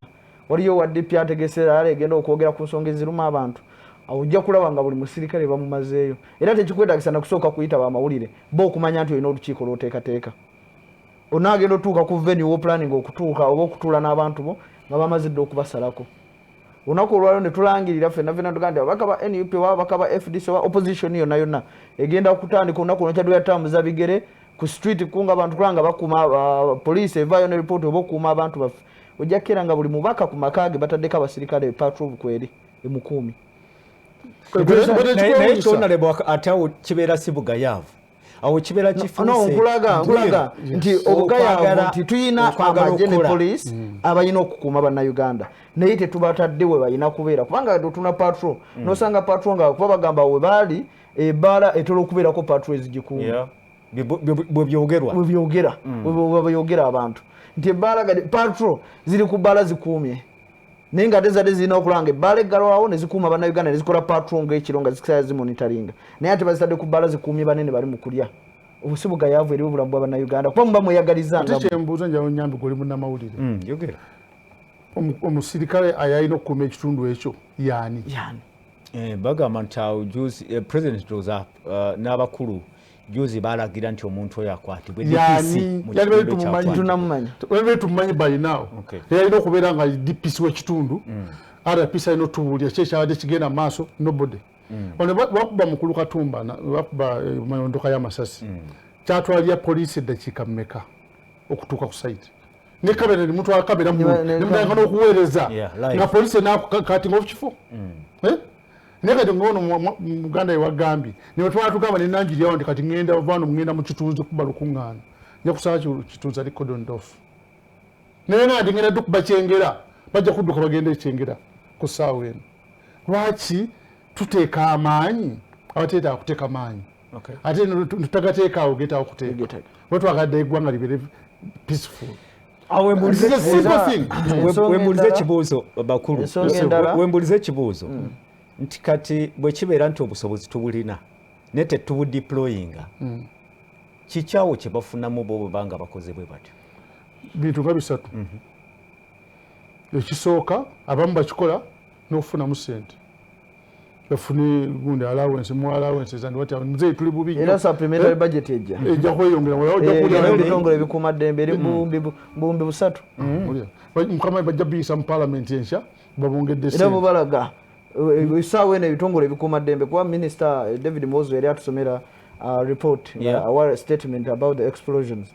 waliyo wa DP ategesera agenda okwogera ku nsonga eziruma abantu awujja kulaba nga buli musirikale bamumazeeyo era tekikwetagisa na kusooka kuyita bamawulire bo okumanya nti olina olukiiko lw'oteekateeka onaagenda otuuka ku venue wo planning okutuuka oba okutuula n'abantu bo nga bamazidde okubasalako olunaku olwaliro ne tulangirira ffenna tugamba ababaka ba NUP ababaka ba FDC oba opposition yonna egenda kutandika olunaku luno kyadula yatambuza bigere ku street kunga abantu kulanga bakuma police evaayo ne report oba okuuma abantu baffe ojja kera nga buli mubaka ku makage bataddeko abasirikale patrol kweri emukumi naye kyonalebwa ate awo kibeera si bugayavu awo kibeera kifulaga nti obugayavu nti tuyina amagye ne police abalina okukuuma bannayuganda naye tetubatadde we balina kubeera kubanga tuna patrol nosanga patrol nga kuba bagamba we baali ebbaala etera okubeerako patrol ezigikuuma bwebyogera abantu nti ebbaala patrol ziri ku bbaala zikuumye naye nga ate zadde zirina okulanga ebbaala eggalwawo ne zikuuma bannayuganda ne zikola patrol ng'ekiro nga zikisaya zimonitaringa naye ate bazitadde ku bbaala zikuumye banene bali mu kulya obusi bugayavu eri obulamu bwa bannayuganda kuba muba mweyagalizanga ate kyembuuza njalo nyambi goli munnamawulire omusirikale ayalina okukuuma ekitundu ekyo yaani bagamba nti awo president roza n'abakulu juzi balagira nti omuntu oyo akwatibwe tumumanyi balinawo yalina okubeera nga DPC w'ekitundu RPC alina otubuulira ki ekyabadde kigenda mu maaso nobody ono bakuba mukulu Katumba bakuba mayondoka y'amasasi kyatwalira poliisi eddakiika mmeka okutuuka ku site ne kabera mutwala kabera nemudanga n'okuweereza nga poliisi nakati ng'okifo nekati ngono muganda ewagambye niwetwala tugamba nenanjiryawo nti kati ngenda vano mugenda mu kitunzi kuba lukuŋŋaana nja kusaba kitunzi ali cordoned-off naye nandi ngenda dukuba kyengera bajja kudduka bagenda ekyengera ku ssaawa eno lwaki tuteeka amaanyi abateetaaga kuteeka maanyi ate tutagateekaawo getawo kuteeka wetwagadde eggwanga libere peaceful wembulize ekibuuzo bakulu wembulize ekibuuzo nti kati bwe kibeera nti obusobozi tubulina naye tetubudeployinga kikyawo kye bafunamu bo bwe banga bakoze bwe batyo bintu nga bisatu ekisooka abamu bakikola n'okufunamu ssente bafune gundi allowance mu allowance zandi wati mzee tuli bubi era supplementary budget ejja kweyongera ebitongole ebikuuma ddembe eri mbumbi busatu mukama bajja biyisa mu parliament ensha babongedde era bubalaga isaawa eno ebitongole ebikuuma ddembe kuba minister David Mozo yali atusomera report our statement about the explosions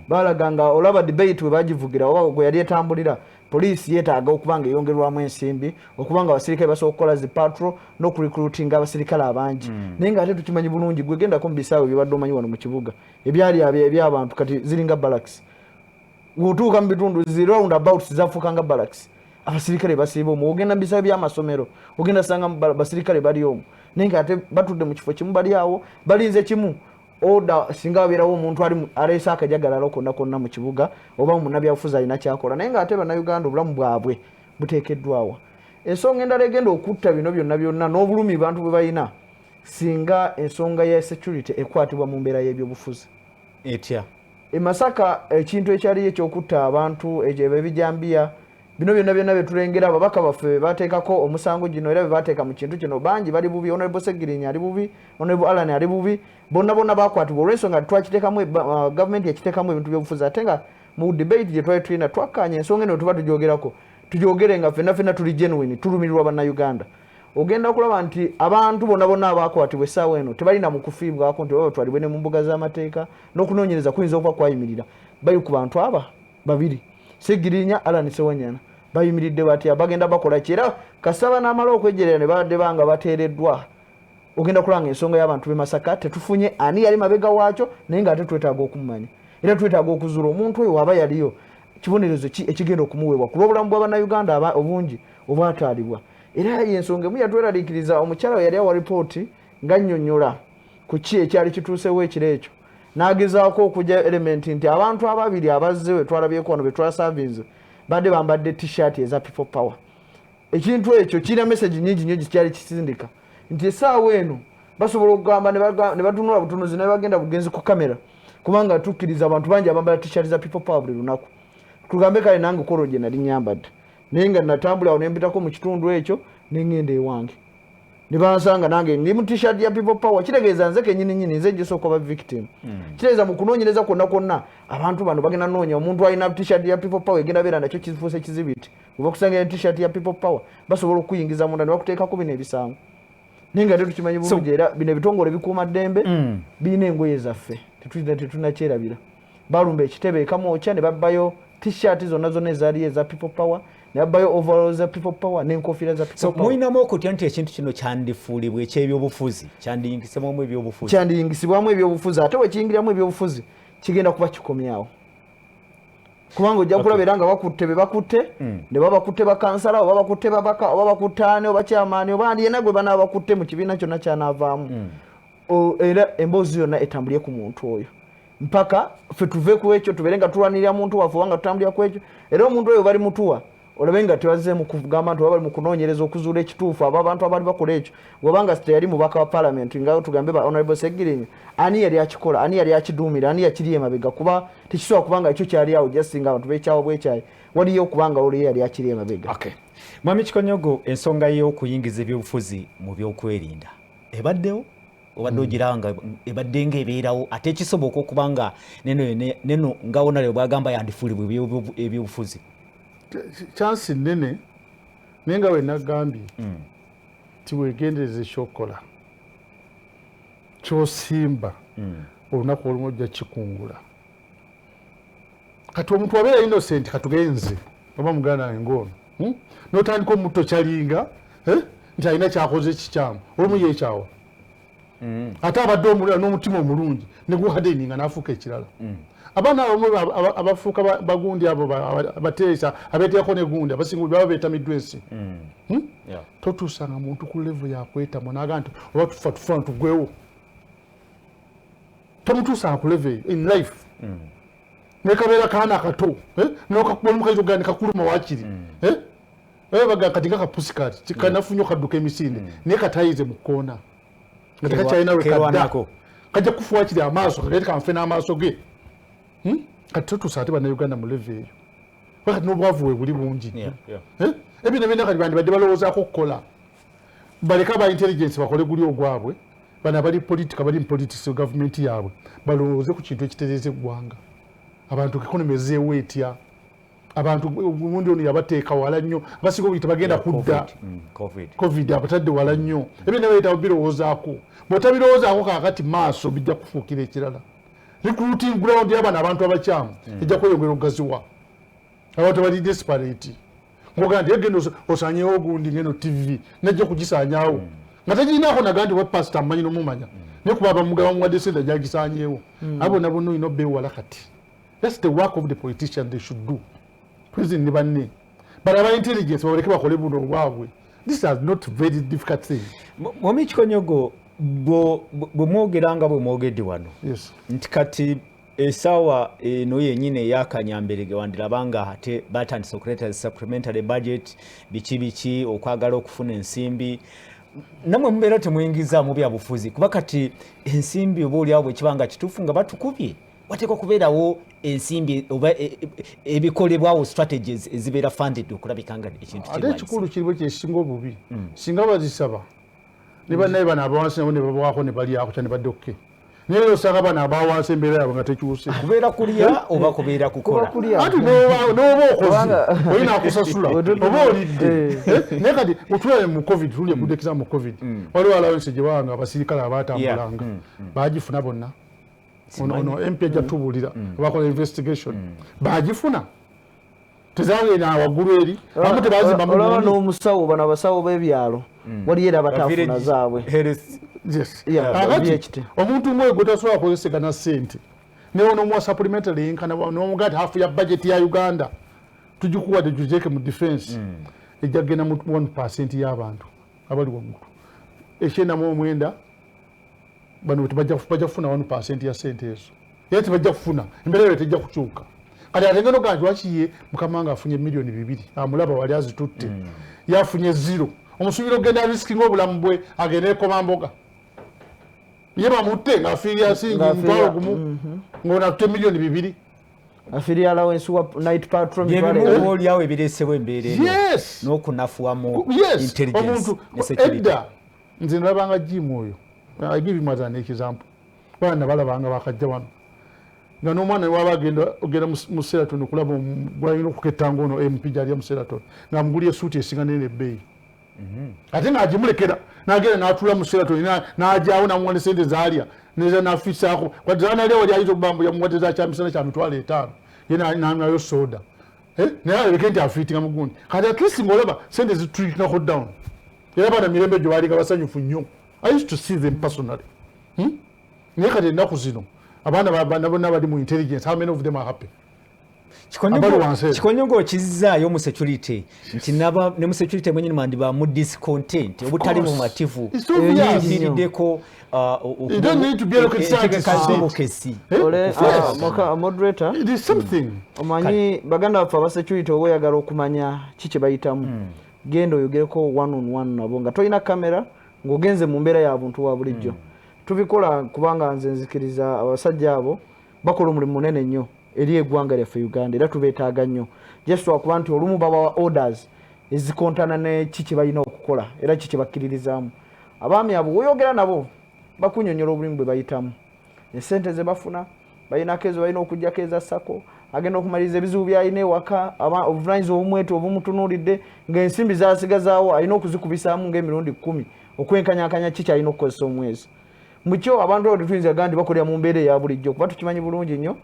balaga nga olaba debate we bagivugira oba gwe yali etambulira police yetaaga okubanga eyongerwamu ensimbi okubanga abasirikale basobola okukola zi patrol n'okurecruitinga abasirikale abangi naye nga ate tukimanyi bulungi gwe genda kumbisaawe byebadde omanyi wano mu kibuga ebyali eby'abantu kati ziringa barracks wotuuka mu bitundu zi roundabouts zafuuka nga barracks abasirikale basiiba omwo ogenda mu bisaawe by'amasomero ogenda sanga basirikale bali omwo naye nga ate batudde mu kifo kimu bali awo balinze kimu oda singa wabeerawo omuntu aleese akajagalalo konna konna mu kibuga oba munnabyabufuzi alina kyakola naye nga ate bannayuganda obulamu bwabwe buteekeddwawa ensonga endala egenda okutta bino byonna byonna n'obulumi bantu bwe balina singa ensonga ya security ekwatibwa mu mbeera y'ebyobufuzi etya Masaka ekintu ekyali ekyokutta abantu ebyo ebijambiya bino byonna betulengera ababaka baffe bateekako omusango gino era bateeka mu kintu kino bangi bali bubi Honorable Segirinya ali bubi Honorable Alan ali bubi bonna bakwatibwa olw'ensonga twakiteekamu government yakiteekamu ebintu by'obufuzi ate nga mu debate gye twali tulina twakkaanya ensonga eno tuba tugyogere nga ffenna tuli genuine tulumirirwa bannayuganda ogenda okulaba nti abantu bonna abakwatibwa essaawa eno tebalina mu kufiibwako nti baba batwalibwe ne mu mbuga z'amateeka n'okunoonyereza kuyinza okuba kwayimirira bali ku bantu aba babiri Segirinya Alan Sewanyana bayimiridde batya bagenda bakola kira kasaba n'amala okwegerera ne badde banga bateereddwa ogenda kulanga ensonga y'abantu be Masaka tetufunye ani yali mabega waakyo naye nga ate twetaaga okumanya era twetaaga okuzuula omuntu oyo waba yaliyo kibonerezo ki ekigenda okumuweebwa ku lw'obulamu bw'abannayuganda obungi obwatwalibwa era y'ensonga emu yatweraliikiriza omukyala we yali awa ripooti ng'annyonnyola ku ki ekyali kituusewo ekiro ekyo n'agezaako okujja elementi nti abantu ababiri abazze we twalabyeko wano be twasavinze badde bambadde t-shirt eza people power ekintu ekyo kirina message nyingi kyali kisindika nti essaawa eno basobola okugamba ne batunula butunuzi naye bagenda bugenzi ku kamera kubanga tukkiriza abantu bangi abambala t-shirt za people power buli lunaku tugambe kale nange kolo gye nali nyambadde naye nga natambula awo nempitako mu kitundu ekyo nengenda ewange ne bansanga nange ndi mu t-shirt ya people power kitegeeza nze kennyini nze ngisooka ba victim kitegeeza mu kunoonyereza kwonna abantu bano bagenda noonya omuntu alina t-shirt ya people power egenda beera nakyo kifuuse kizibiti oba kusanga t-shirt ya people power basobola okuyingiza munda ne bakuteekako bino ebisango naye nga tetukimanyi bulungi era bino ebitongole bikuuma ddembe birina engoye zaffe tetunakyerabira balumba ekitebe ekamwokya ne babbayo t-shirt zonna ezaaliyo eza people power ne babbayo overalls za people power n'enkofiira za people power mulinamu okutya nti ekintu kino kyandifuulibwa ekyebyobufuzi kyandiyingisibwamu ebyobufuzi ate wekiyingiramu ebyobufuzi kigenda kuba kikomyawo kubanga ojja kulaba era nga bakutte be bakutte ne babakutte bakansala oba bakutte babaka oba bakuttaane oba kyamaani oba andi yenna gwe banaaba bakutte mu kibiina kyonna kyanaavaamu era emboozi yonna etambulye ku muntu oyo mpaka ffe tuve ku ekyo tubeere nga tulwanirira muntu waffe oba nga tutambulira ku ekyo era omuntu oyo bali mutuwa olabenga tewaze mu kugamba nti bali mu kunoonyereza okuzuula ekituufu abo abantu abali bakola ekyo bwobanga teyali mubaka wa parliament nga tugambe ba honorable Segirinyo ani yali akikola ani yali akiduumira ani yakiri emabega kuba tekisobola kubanga ekyo kyali awo jasinga abantu bekyawo bwekyayi waliyo okubanga oli yali akiri emabega. Okay. Mwami Kikonyogo, ensonga y'okuyingiza ebyobufuzi mu byokwerinda ebaddewo obadde ogiranga ebadde ng'ebeerawo ate ekisoboka okubanga neno nga wonale bwagamba yandifuulibwa ebyobufuzi chansi nene naye nga we nagambye tiwegendereza ekyokola kyosimba olunaku olumu ojja kikungula kati omuntu wabeera innocent katugenze oba muganda wange ng'ono n'otandika omuto kyalinga nti alina kyakoze kikyamu olumu yeekyawa ate abadde omulala n'omutima omulungi neguhadeninga n'afuuka ekirala abaana abamu abafuuka bagundi abo abateesa abeeteeko ne gundi abasinga baba beetamiddwa ensi totuusanga muntu ku levo yakwetamu naga nti oba tufuna tugwewo tomutuusanga ku levo eyo in life nekabeera kaana akato nokakuba omukazi ogandi kakuluma wakiri baga kati kakapusikati kikanafunyo kadduka emisinde naye katayize mu kkoona nga tekakyalina we kadda kajja kufuwa kiri amaaso kagati kanfe n'amaaso ge kati totuusa ate bannayuganda mu levo eyo kati n'obwavu we buli bungi ebino byonna kati bandibadde balowoozaako okukola baleka aba intelligence bakole guli ogwabwe bano abali politika bali mu politics gavumenti yaabwe balowooze ku kintu ekitereeza eggwanga abantu economy ezeewo etya abantu ogundi ono yabateeka wala nnyo abasinga obuyita bagenda kudda covid abatadde wala nnyo ebyo nabayita birowoozaako bw'otabirowoozaako kaakati maaso bijja kufuukira ekirala recruiting ground y'abana abantu abakyamu ejja kweyongera okugaziwa abantu bali desperate ngoga nti egenda osanyewo ogundi ngeno tv najja kugisaanyaawo nga tegirinaako naga nti wepasita amumanyi n'omumanya naye kuba bamuwadde sente gyagisaanyeewo abo nabo noyina obbeewala kati. That's the work of the politician they should do. President ne banne but aba intelligence babaleke bakole buno obwabwe. This is not very difficult thing. Mwami Kikonyogo bw'omwogeranga bw'omwogedde wano nti kati esaawa eno yennyini eyakanyamberege wandirabanga ate batandise okuleeta supplementary budget biki okwagala okufuna ensimbi namwe mubeera temuyingizaamu byabufuzi kuba kati ensimbi oba oliawo bwekibanga kituufu nga batukubye wateekwa kubeerawo ensimbi oba ebikolebwawo strategies ezibeera funded okulabika nga ekintu ate ekikulu kiriwo kyesinga obubi singa bazisaba ne bannaye bano abawansi nabo ne babawaako ne balyako kya ne badde naye osanga bano abawansi embeera yaabwe nga tekyuse kubeera kulya oba kubeera kukola ati n'oba okozi olina akusasula oba olidde naye kati otulale mu covid tulya kudekiza mu covid waliwo alawensi gye bawanga abasirikale abaatambulanga baagifuna bonna ono MP ajja tubuulira bakola investigation baagifuna tezagenda waggulu eri abamu tebazimba olaba n'omusawo bano abasawo b'ebyalo waliyo era abatafuna zaabwe akati omuntu mwe gwe tasobola kukozesegana ssente newo n'omuwa supplementary yenkana n'omuga nti hafu ya budget ya Uganda tugikuwadde tugiteeke mu defense ejja kgenda mu 1% y'abantu abali waggulu ekyenda mu omwenda bano bajja kufuna 1% ya sente ezo era tebajja kufuna embeera eyo tejja kukyuka kati ate ngeno ganti wakiye mukama nga afunye milioni 2 amulaba wali azitutte yafunye 0 omusuubira okugenda riskinga obulamu bwe agende ekomamboga ye bamutte ng'afiirya asingi mutwalo gumu ng'ono atutte milioni 2 afiirya allowance wa night patrol byebimu oliawo ebireesebwa embeera eyo n'okunafuwamu intelligence ne security. Edda nze nalabanga jimu oyo I give him as an example. Bana balabanga bakajja wano. Nga n'omwana waba ogenda mu Seraton okulaba gwalina okuketanga ono MP gyali mu Seraton. Nga mugulye suuti esinga nene ebbeeyi. Ate nga agimulekera n'agenda n'atula mu Seraton n'ajyawo n'amuwadde sente zaalya neza n'afisaako. Kati zanalya wali ayinza okubamba yamuwadde za kyamisana kya mitwalo 5. Ye n'anywayo soda. Naye aleke nti afiitinga mugundi. Kati at least ng'olaba sente zitulingako down. Era bana mirembe gye balinga basanyufu nnyo. I used to see them personally. Naye kati ennaku zino abaana bonna bali mu intelligence, how many of them are happy? Kikonyogo kizizaayo mu security nti naba ne mu security mwenyini mandiba mu discontent obutali mu mativu yiriddeko you don't need to be a moderator it is something omanyi baganda bafa ba security obo yagala okumanya kiche bayitamu gendo yogereko one on one nabo nga toyina kamera ngogenze mu mbeera ya buntu wa bulijjo tubikola kubanga nze nzikiriza abasajja abo bakola omulimu munene nnyo eri eggwanga lyaffe Uganda era tubeetaaga nnyo just lwakuba nti olumu babawa orders ezikontana ne kiki balina okukola era kiki bakkiririzaamu abaami abo woyogera nabo bakunyonyola obulimu bwe bayitamu esente ze bafuna balina kezo balina okujjako eza sako agenda okumaliriza ebizibu byalina ewaka obuvunaanyizibwa obumwetu obumutunuulidde ng'ensimbi zasigazaawo alina okuzikubisaamu ng'emirundi 10 okwenkanyakanya kiki alina okukozesa omwezi mukyo abantu abo tetuyinza gandi bakolera mu mbeera eya bulijjo kuba tukimanyi bulungi nnyo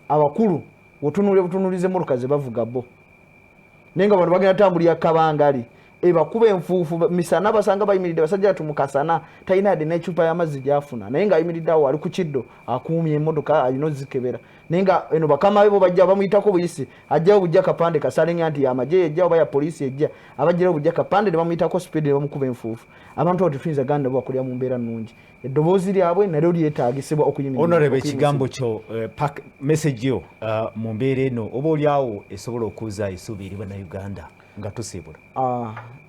abakulu otunuulira butunuulize emmotoka ze bavuga bo naye nga bantu bagenda tambulira kabangali bakuba enfuufu misana basanga bayimiridde basajja batu mukasana talina yadde n'ecupa y'amazzi gyafuna naye nga ayimiridde awo ali ku kiddo akuumye emmotoka alina ozikebera naye nga eno bakama be bo bajja bamuyitako buyisi ajjawo bujja kapande kasalenga nti yamagye yejja oba ya polisi ejja abajjirawo bujja kapande ne bamuyitako speed ne bamukuba enfuufu abantu abo tetuyinza ganda bo bakolera mu mbeera nnungi eddoboozi lyabwe nalyo lyetaagisibwa okuyimirira honorable ekigambo kyo message yo mu mbeera eno oba oliawo esobola okuuza essuubi eri bannayuganda nga tusiibula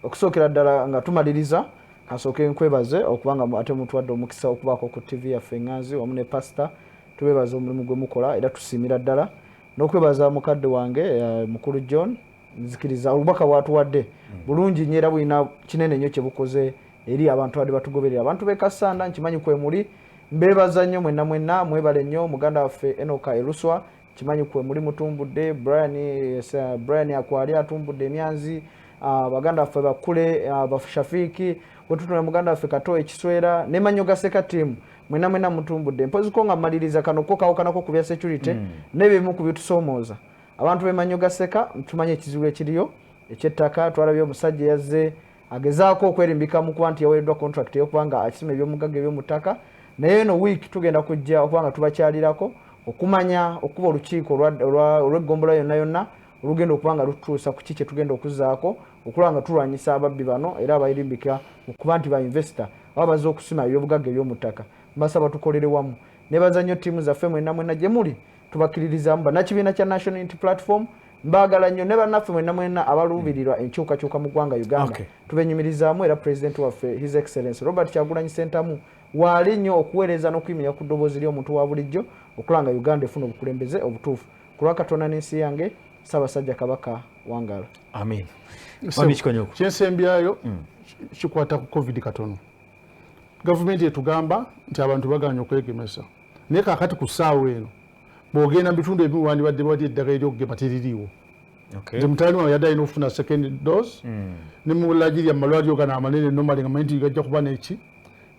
okusookera ddala nga tumaliriza kasooke nkwebaze okubanga ate mutwadde omukisa okubaako ku TV yaffe Enganzi wamu ne pastor tubebaza omulimu gwe mukola era tusiimira ddala n'okwebaza mukadde wange mukulu John nzikiriza olubaka bwatuwadde bulungi nnyo era bulina kinene nnyo kye bukoze eri abantu abadde batugoberera abantu b'e Kasanda nkimanyi kwe muli mbebaza nnyo mwenna mwebale nnyo muganda waffe Enoka Eruswa kimanyi kwe muri mutumbudde Brian akwali atumbudde emyanzi baganda waffe bakule bashafiki wetutuna muganda waffe Kato ekiswera ne Manyoga Seka team mwena mutumbudde mpozi ko nga maliriza kano ko kawukanako ku bya security nebimu ku bitusomooza abantu be Manyoga Seka tumanye ekizibu ekiriyo ekyettaka twalabye omusajja yazze agezaako okwerimbika mu kwanti yawereddwa contract yokubanga akisima ebyomugagga ebyomutaka naye eno week tugenda kujja okubanga tubakyalirako okumanya okuba olukiiko olw'eggombolola yonna olugenda okubanga lutuusa ku kiki tugenda okuzaako okulanga tulwanyisa ababbi bano era abayirimbika okuba nti ba investor aba baza okusima ebyobugagga ebyomutaka mbasaba tukolere wamu nebaza nnyo ttiimu zaffe mwenna gye muli tubakkiririzamu bannakibiina kya National Unity Platform mbagala nnyo ne bannaffe mwenna abaluubirirwa enkyukakyuka mu ggwanga Uganda tubenyumirizaamu era president waffe His Excellency Robert Kyagulanyi Ssentamu waali nnyo okuweereza n'okuyimira ku ddoboozi ly'omuntu wa bulijjo okulanga Uganda efuna obukulembeze obutuufu ku lwa Katonda n'ensi yange Ssaabasajja Kabaka Wangala amen kyensembyayo kikwata ku covid katono gavumenti etugamba nti abantu baganya okwegemesa naye kakati ku ssaawa eno bw'ogenda mu bitundu ebimu wandibadde bati eddagala eryokugema teririiwo nti mutani wawe yadde alina okufuna second dose ne mu lagirya mu malwaliro gano amanene normally nga manyi nti gajja kuba neki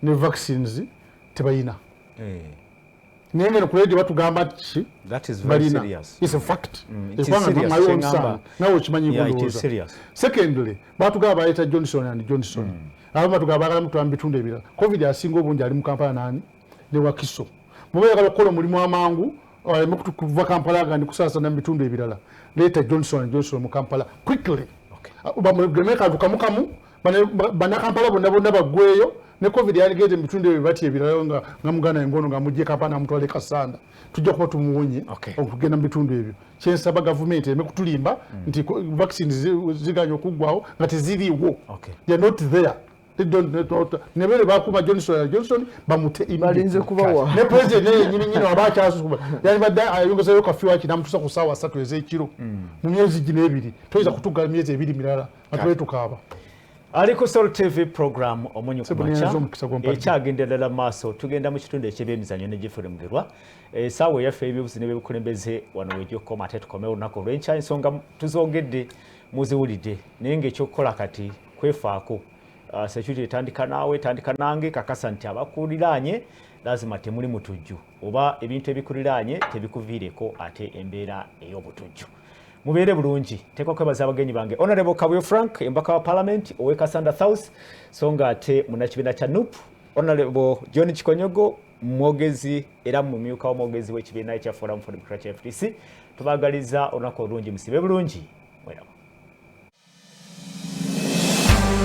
ne vaccines tebalina naye ngeno ku radio batugamba ki balina it's a fact ekwanga mayo omusana nawe okimanyi bulowooza secondly batugamba baleeta Johnson and Johnson abo batugamba bagala mutwala mu bitundu ebirala covid asinga obungi ali mu Kampala nani ne Wakiso mubeera okukola omulimu amangu kuva Kampala agandi kusaasana mu bitundu ebirala leeta Johnson and Johnson mu Kampala quickly bamugeme kamu bannakampala bonna baggweeyo ne covid yaligeze mu bitundu ebyo bati ebirala nga muganda engono nga mujje Kampala namutwale Kasanda tujja kuba tumuwonye okugenda mu bitundu ebyo kyensaba gavumenti eme kutulimba nti vaccines ziganya okuggwawo nga teziriiwo they are not there. Nebele bakuma Johnson bamute balinze kubawa ne president nyine abakyasuba yani badda ayongeza yo kafiwa kinamutusa ku sawa 3 ezekiro mu myezi gine ebiri toyiza kutuga myezi ebiri mirala atwe tukaba aliko Soul TV program omunyo kumacha ekyagenderera maaso tugenda mu kitundu eky'ebyemizanyo ne Jeffrey Mugerwa sawa yaffe ebyobuzi ne bebukulembeze wano wejjo koma tetukomeo lunako lwencha ensonga tuzogedde muziwulidde naye ng'ekyokukola kati kwefaako security tandika nawe tandika nange kakasa nti abakuliranye lazima temuli mutujju oba ebintu ebikuliranye tebikuviireko ate embeera ey'obutujju mubeere bulungi tekwa kwebaza abagenyi bange Honorable Kabuyo Frank embaka wa Parliament owe Kasanda South songa ate munakibiina kya NUP Honorable John Kikonyogo mwogezi era mumyuka w'omwogezi w'ekibiina ekya Forum for Democratic FDC tubagaliza olunaku olungi musibe bulungi. Mwera.